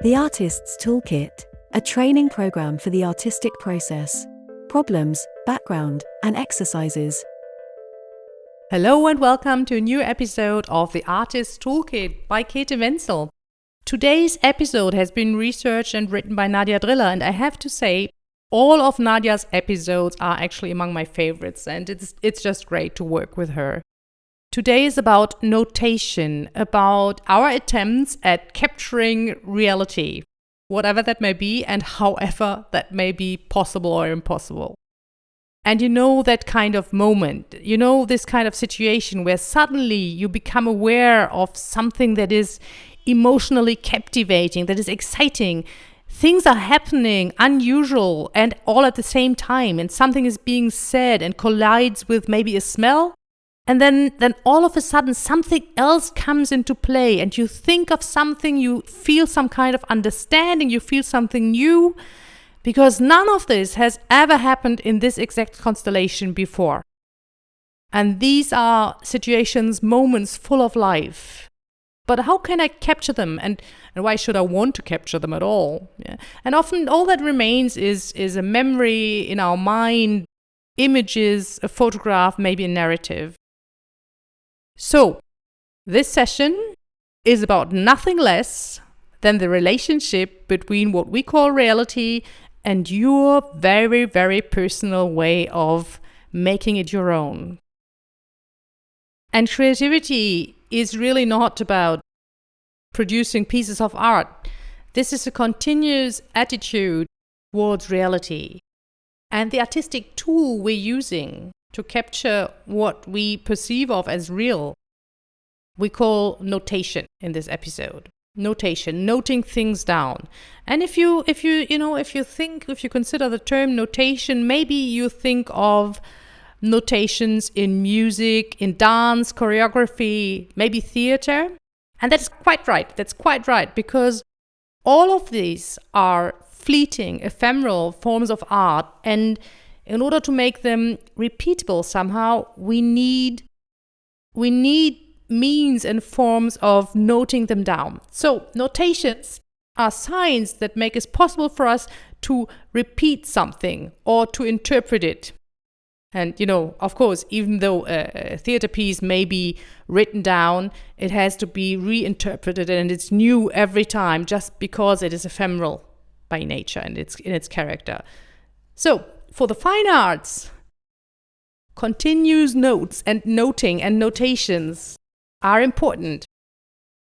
The Artist's Toolkit, a training program for the artistic process, problems, background, and exercises. Hello and welcome to a new episode of The Artist's Toolkit by Kaethe Wenzel. Today's episode has been researched and written by Nadia Driller, and I have to say, all of Nadia's episodes are actually among my favorites, and it's just great to work with her. Today is about notation, about our attempts at capturing reality, whatever that may be and however that may be possible or impossible. And you know that kind of moment, you know this kind of situation where suddenly you become aware of something that is emotionally captivating, that is exciting. Things are happening, unusual, and all at the same time, and something is being said and collides with maybe a smell. And then all of a sudden something else comes into play and you think of something, you feel some kind of understanding, you feel something new, because none of this has ever happened in this exact constellation before. And these are situations, moments full of life. But how can I capture them, and why should I want to capture them at all? Yeah. And often all that remains is a memory in our mind, images, a photograph, maybe a narrative. So, this session is about nothing less than the relationship between what we call reality and your very, very personal way of making it your own. And creativity is really not about producing pieces of art. This is a continuous attitude towards reality. And the artistic tool we're using to capture what we perceive of as real, we call notation in this episode. Notation, noting things down. And if you consider the term notation, maybe you think of notations in music, in dance, choreography, maybe theater. And that's quite right, because all of these are fleeting, ephemeral forms of art, and in order to make them repeatable somehow, we need means and forms of noting them down. So notations are signs that make it possible for us to repeat something or to interpret it. And, of course, even though a theater piece may be written down, it has to be reinterpreted, and it's new every time just because it is ephemeral by nature and in its character. So, for the fine arts, continuous notes and noting and notations are important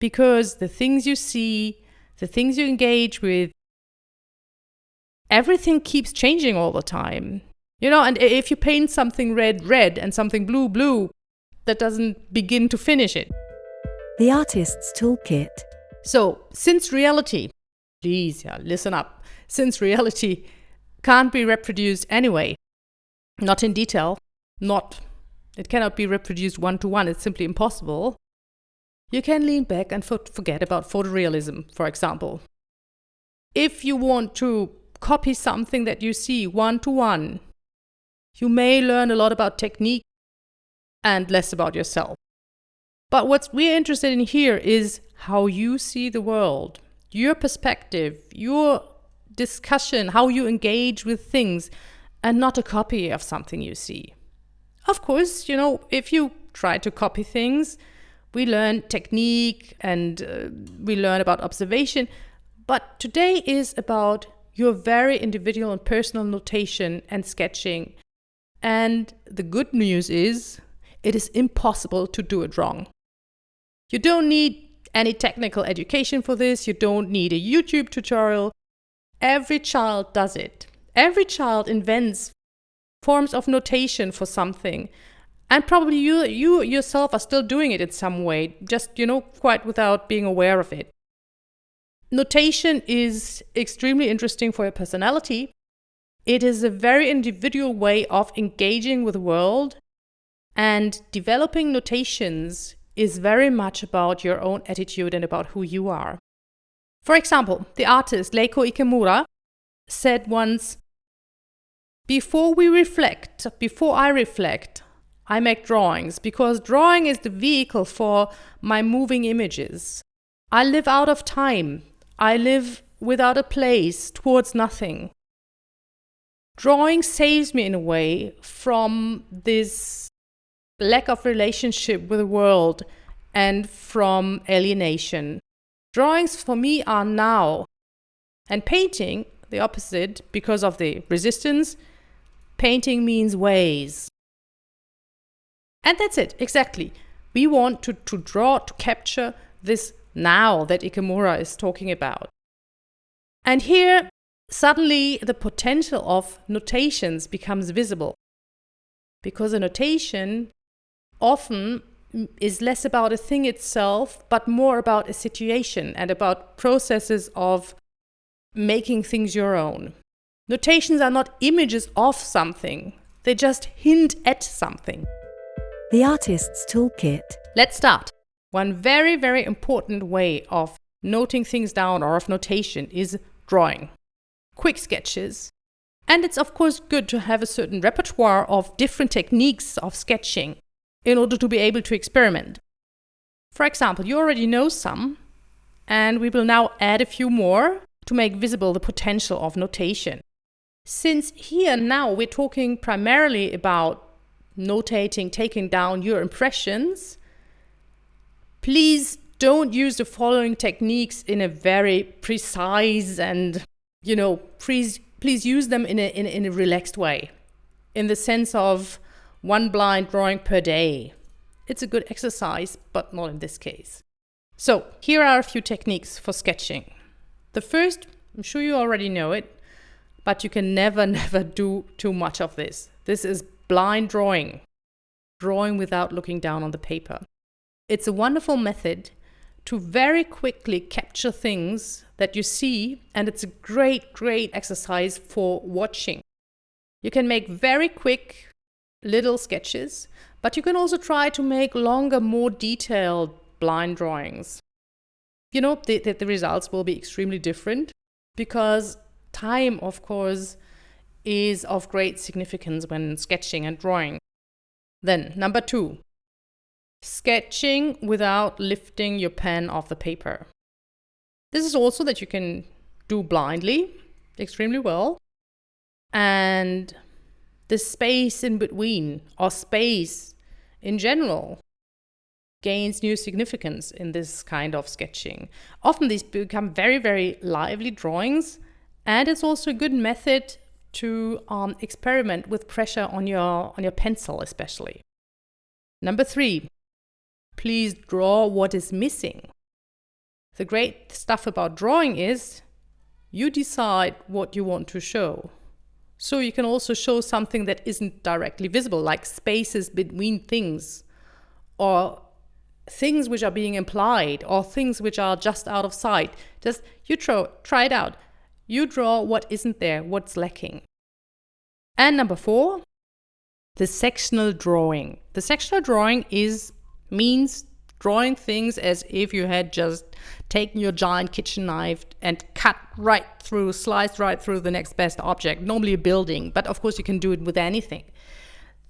because the things you see, the things you engage with, everything keeps changing all the time. And if you paint something red, red, and something blue, blue, that doesn't begin to finish it. The Artist's Toolkit. So, since reality, please, listen up, since reality can't be reproduced anyway, not in detail, it cannot be reproduced one-to-one, it's simply impossible, you can lean back and forget about photorealism, for example. If you want to copy something that you see one-to-one, you may learn a lot about technique and less about yourself. But what we're interested in here is how you see the world, your perspective, your discussion, how you engage with things, and not a copy of something you see. Of course, if you try to copy things, we learn technique and we learn about observation. But today is about your very individual and personal notation and sketching. And the good news is, it is impossible to do it wrong. You don't need any technical education for this. You don't need a YouTube tutorial. Every child does it. Every child invents forms of notation for something. And probably you yourself are still doing it in some way, just, quite without being aware of it. Notation is extremely interesting for your personality. It is a very individual way of engaging with the world, and developing notations is very much about your own attitude and about who you are. For example, the artist Leiko Ikemura said once, before I reflect, I make drawings, because drawing is the vehicle for my moving images. I live out of time. I live without a place, towards nothing. Drawing saves me in a way from this lack of relationship with the world and from alienation. Drawings for me are now, and painting, the opposite, because of the resistance. Painting means ways. And that's it, exactly. We want to draw, to capture this now that Ikemura is talking about. And here, suddenly the potential of notations becomes visible. Because a notation often is less about a thing itself, but more about a situation and about processes of making things your own. Notations are not images of something, they just hint at something. The Artist's Toolkit. Let's start. One very, very important way of noting things down or of notation is drawing. Quick sketches. And it's of course good to have a certain repertoire of different techniques of sketching in order to be able to experiment. For example, you already know some, and we will now add a few more to make visible the potential of notation. Since here now we're talking primarily about notating, taking down your impressions, please don't use the following techniques in a very precise and, please use them in a relaxed way, in the sense of one blind drawing per day. It's a good exercise, but not in this case. So here are a few techniques for sketching. The first, I'm sure you already know it, but you can never do too much of this. This is blind drawing without looking down on the paper. It's a wonderful method to very quickly capture things that you see, and it's a great exercise for watching. You can make very quick little sketches, but you can also try to make longer, more detailed blind drawings. The results will be extremely different because time, of course, is of great significance when sketching and drawing. Then, number 2, sketching without lifting your pen off the paper. This is also that you can do blindly, extremely well. And the space in between, or space in general, gains new significance in this kind of sketching. Often these become very, very lively drawings, and it's also a good method to experiment with pressure on your pencil especially. Number 3, please draw what is missing. The great stuff about drawing is you decide what you want to show. So you can also show something that isn't directly visible, like spaces between things, or things which are being implied, or things which are just out of sight. Just try it out. You draw what isn't there, what's lacking. And number 4, the sectional drawing. The sectional drawing means drawing things as if you had just taken your giant kitchen knife and sliced right through the next best object, normally a building, but of course you can do it with anything.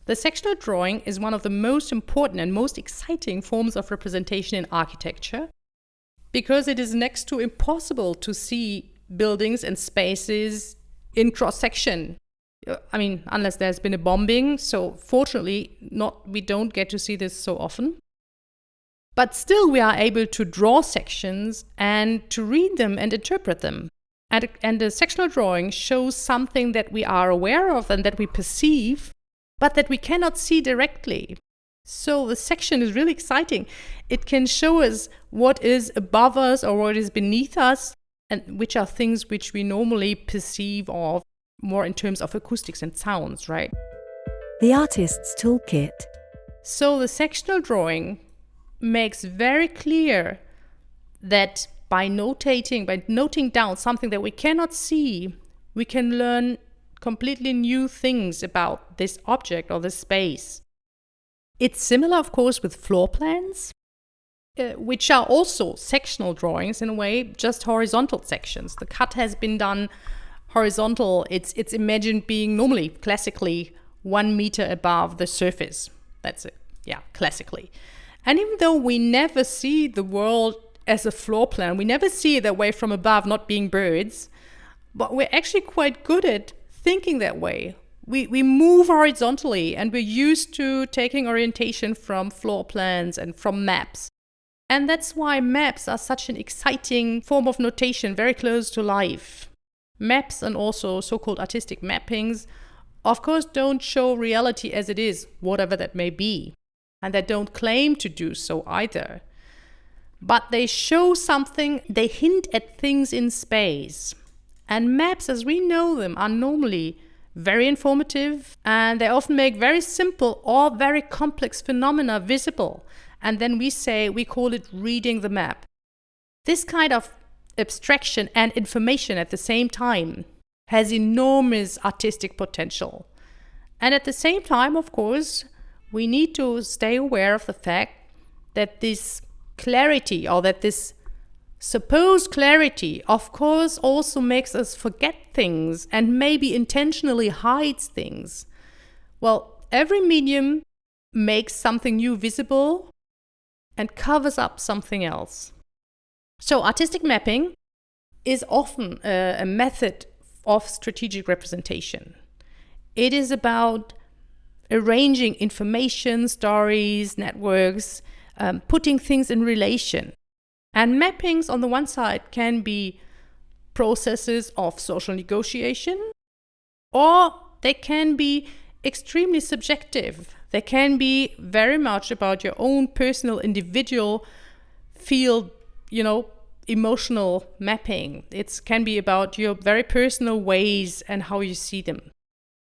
The sectional drawing is one of the most important and most exciting forms of representation in architecture because it is next to impossible to see buildings and spaces in cross-section. Unless there's been a bombing, so fortunately we don't get to see this so often. But still we are able to draw sections and to read them and interpret them. And the sectional drawing shows something that we are aware of and that we perceive, but that we cannot see directly. So the section is really exciting. It can show us what is above us or what is beneath us, and which are things which we normally perceive of more in terms of acoustics and sounds, right? The Artist's Toolkit. So the sectional drawing makes very clear that by noting down something that we cannot see, we can learn completely new things about this object or this space. It's similar, of course, with floor plans, which are also sectional drawings in a way, just horizontal sections. The cut has been done horizontal. It's imagined being normally, classically, 1 meter above the surface. That's it. Yeah, classically. And even though we never see the world as a floor plan. We never see it that way from above, not being birds. But we're actually quite good at thinking that way. We move horizontally, and we're used to taking orientation from floor plans and from maps. And that's why maps are such an exciting form of notation, very close to life. Maps and also so-called artistic mappings, of course, don't show reality as it is, whatever that may be. And they don't claim to do so either. But they show something, they hint at things in space. And maps, as we know them, are normally very informative, and they often make very simple or very complex phenomena visible. And then we call it reading the map. This kind of abstraction and information at the same time has enormous artistic potential. And at the same time, of course, we need to stay aware of the fact that this clarity, or that this supposed clarity, of course, also makes us forget things and maybe intentionally hides things. Well, every medium makes something new visible and covers up something else. So artistic mapping is often a method of strategic representation. It is about arranging information, stories, networks, putting things in relation. And mappings, on the one side, can be processes of social negotiation, or they can be extremely subjective. They can be very much about your own personal, individual field, emotional mapping. It can be about your very personal ways and how you see them.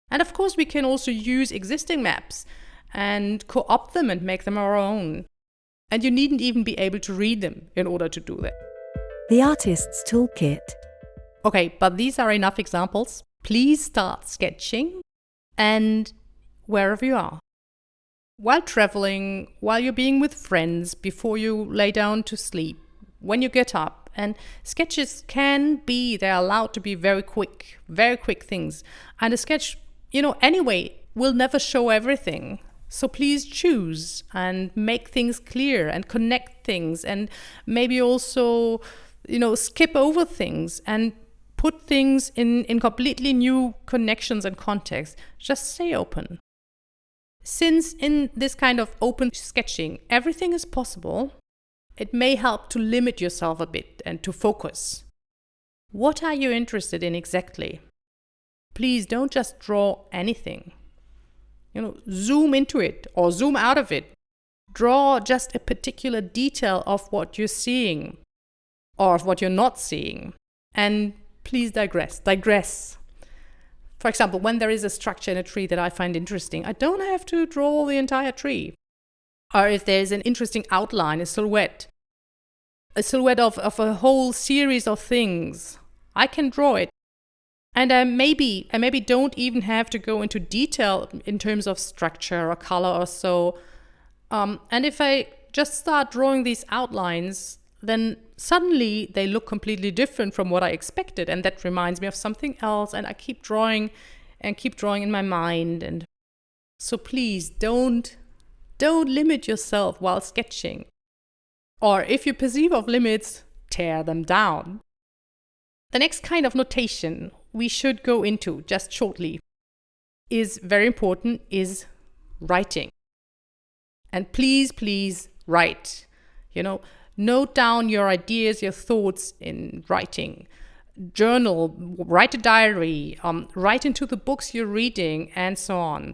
And of course, we can also use existing maps and co-opt them and make them our own. And you needn't even be able to read them in order to do that. The Artist's Toolkit. Okay, but these are enough examples. Please start sketching, and wherever you are. While traveling, while you're being with friends, before you lay down to sleep, when you get up. And sketches they're allowed to be very quick things. And a sketch, anyway, will never show everything. So please choose and make things clear and connect things, and maybe also, skip over things and put things in completely new connections and context. Just stay open. Since in this kind of open sketching, everything is possible, it may help to limit yourself a bit and to focus. What are you interested in exactly? Please don't just draw anything. Zoom into it or zoom out of it. Draw just a particular detail of what you're seeing or of what you're not seeing. And please digress. For example, when there is a structure in a tree that I find interesting, I don't have to draw the entire tree. Or if there's an interesting outline, a silhouette of a whole series of things, I can draw it. And I maybe don't even have to go into detail in terms of structure or color or so. And if I just start drawing these outlines, then suddenly they look completely different from what I expected. And that reminds me of something else. And I keep drawing in my mind. And so please don't limit yourself while sketching. Or if you perceive of limits, tear them down. The next kind of notation we should go into just shortly is very important, is writing. And please write. Note down your ideas, your thoughts in writing. Journal, write a diary, write into the books you're reading, and so on.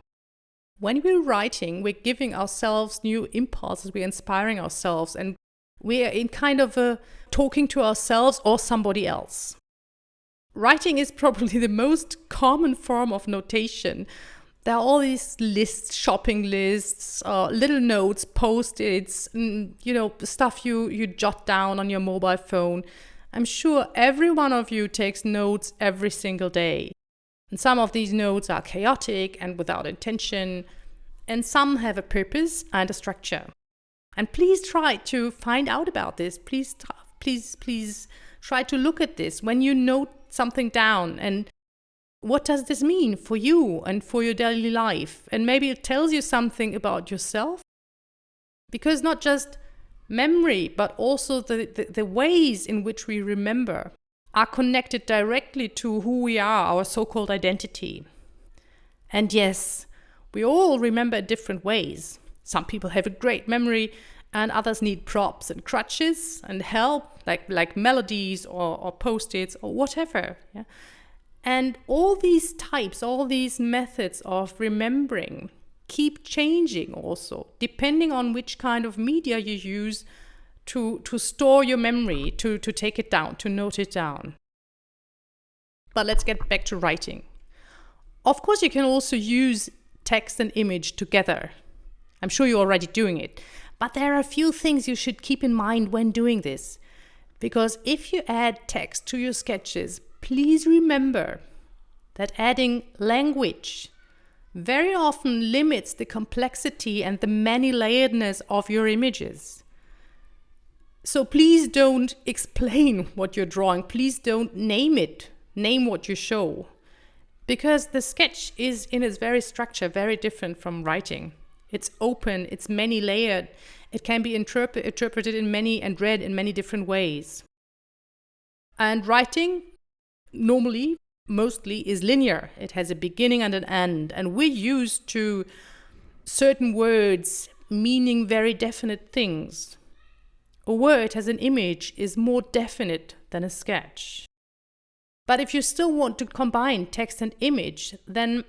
When we're writing, we're giving ourselves new impulses, we're inspiring ourselves, and we're in kind of a talking to ourselves or somebody else. Writing is probably the most common form of notation. There are all these lists, shopping lists, little notes, post-its, stuff you jot down on your mobile phone. I'm sure every one of you takes notes every single day. And some of these notes are chaotic and without intention, and some have a purpose and a structure. And please try to find out about this. Please try to look at this when you note something down, and what does this mean for you and for your daily life? And maybe it tells you something about yourself, because not just memory, but also the ways in which we remember are connected directly to who we are, our so-called identity. And yes, we all remember in different ways. Some people have a great memory and others need props and crutches and help, like melodies or post-its or whatever. Yeah? And all these types, all these methods of remembering keep changing also, depending on which kind of media you use to store your memory, to take it down, to note it down. But let's get back to writing. Of course, you can also use text and image together. I'm sure you're already doing it. But there are a few things you should keep in mind when doing this. Because if you add text to your sketches, please remember that adding language very often limits the complexity and the many-layeredness of your images. So please don't explain what you're drawing. Please don't name it. Name what you show. Because the sketch is, in its very structure, very different from writing. It's open, it's many-layered. It can be interpreted in many and read in many different ways. And writing, normally, mostly, is linear. It has a beginning and an end. And we're used to certain words meaning very definite things. A word as an image is more definite than a sketch. But if you still want to combine text and image, then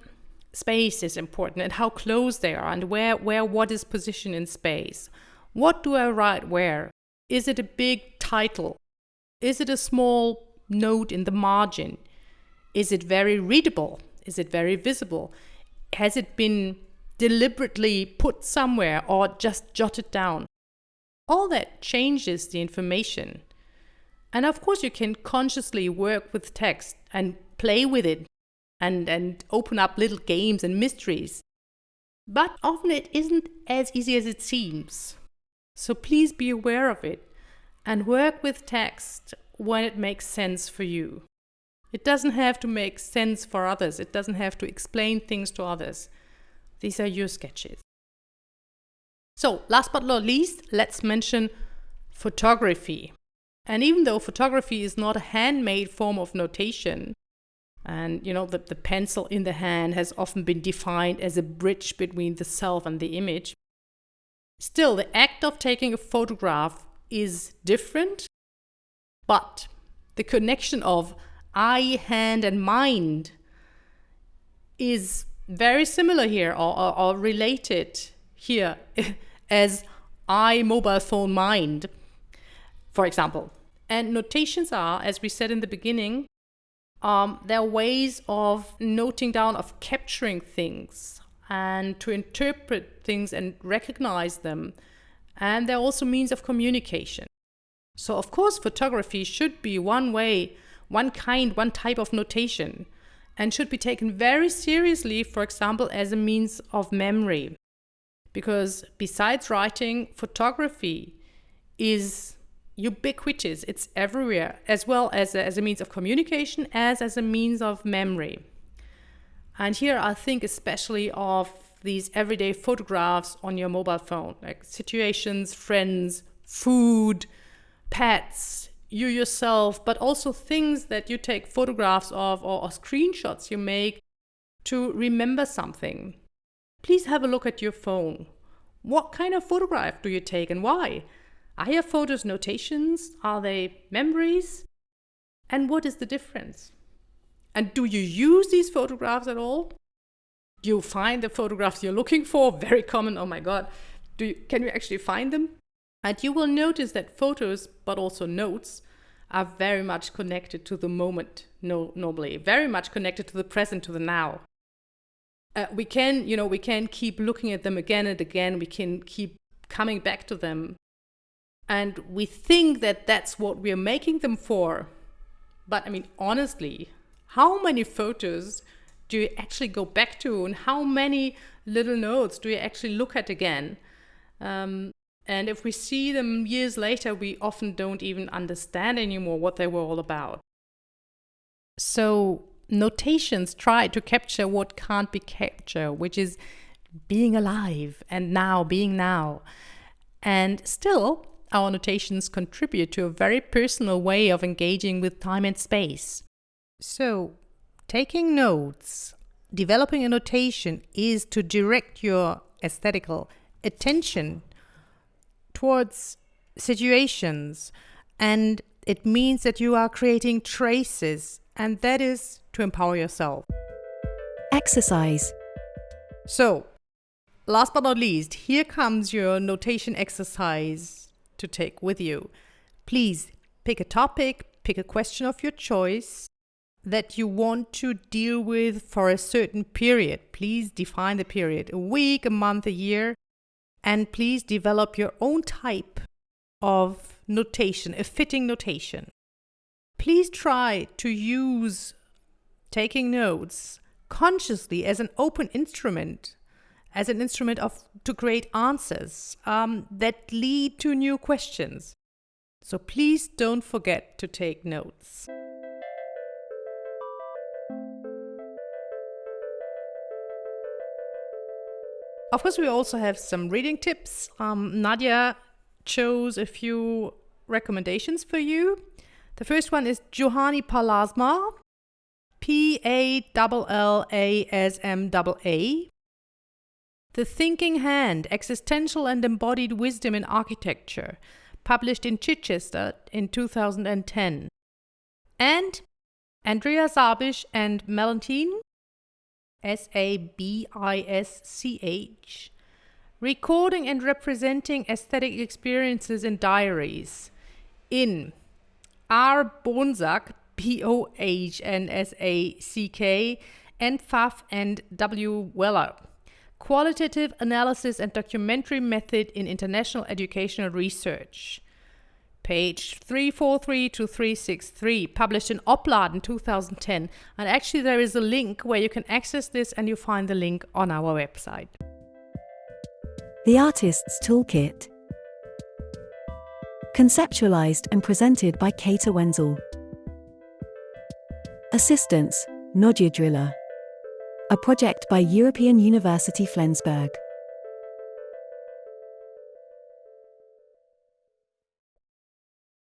space is important and how close they are and where what is positioned in space. What do I write where? Is it a big title? Is it a small note in the margin? Is it very readable? Is it very visible? Has it been deliberately put somewhere or just jotted down? All that changes the information. And of course, you can consciously work with text and play with it and open up little games and mysteries. But often it isn't as easy as it seems. So please be aware of it and work with text when it makes sense for you. It doesn't have to make sense for others. It doesn't have to explain things to others. These are your sketches. So, last but not least, let's mention photography. And even though photography is not a handmade form of notation, and the pencil in the hand has often been defined as a bridge between the self and the image, still the act of taking a photograph is different, but the connection of eye, hand, and mind is very similar here or related here as eye, mobile phone, mind, for example. And notations are, as we said in the beginning, they're ways of noting down, of capturing things and to interpret things and recognize them. And they're also means of communication. So, of course, photography should be one type of notation, and should be taken very seriously, for example, as a means of memory. Because besides writing, photography is ubiquitous. It's everywhere, as well as a means of communication, as a means of memory. And here I think especially of these everyday photographs on your mobile phone, like situations, friends, food, pets, you yourself, but also things that you take photographs of or screenshots you make to remember something. Please have a look at your phone. What kind of photograph do you take and why? Are your photos notations? Are they memories? And what is the difference? And do you use these photographs at all? Do you find the photographs you're looking for? Very common, oh my God. Can you actually find them? And you will notice that photos, but also notes, are very much connected to the moment, normally. Very much connected to the present, to the now. We can keep looking at them again and again. We can keep coming back to them. And we think that that's what we're making them for. But I mean, honestly, how many photos do you actually go back to? And how many little notes do you actually look at again? And if we see them years later, we often don't even understand anymore what they were all about. So notations try to capture what can't be captured, which is being alive and now, being now. And still, our notations contribute to a very personal way of engaging with time and space. So, taking notes, developing a notation is to direct your aesthetical attention towards situations, and it means that you are creating traces, and that is to empower yourself. Exercise. So, last but not least, here comes your notation exercise to take with you. Please pick a topic, pick a question of your choice that you want to deal with for a certain period. Please define the period, a week, a month, a year, and please develop your own type of notation, a fitting notation. Please try to use taking notes consciously as an open instrument, as an instrument to create answers that lead to new questions. So please don't forget to take notes. Of course, we also have some reading tips. Nadia chose a few recommendations for you. The first one is Juhani Pallasmaa, Pallasmaa. The Thinking Hand, Existential and Embodied Wisdom in Architecture, published in Chichester in 2010. And Andrea Sabisch and Melantine, Sabisch, Recording and Representing Aesthetic Experiences in Diaries, in R. Bonsack, Bohnsack, and Pfaff and W. Weller. Qualitative Analysis and Documentary Method in International Educational Research. Page 343 to 363, published in Opladen in 2010. And actually there is a link where you can access this, and you find the link on our website. The Artist's Toolkit. Conceptualized and presented by Kaethe Wenzel. Assistance, Nadia Driller. A project by European University Flensburg.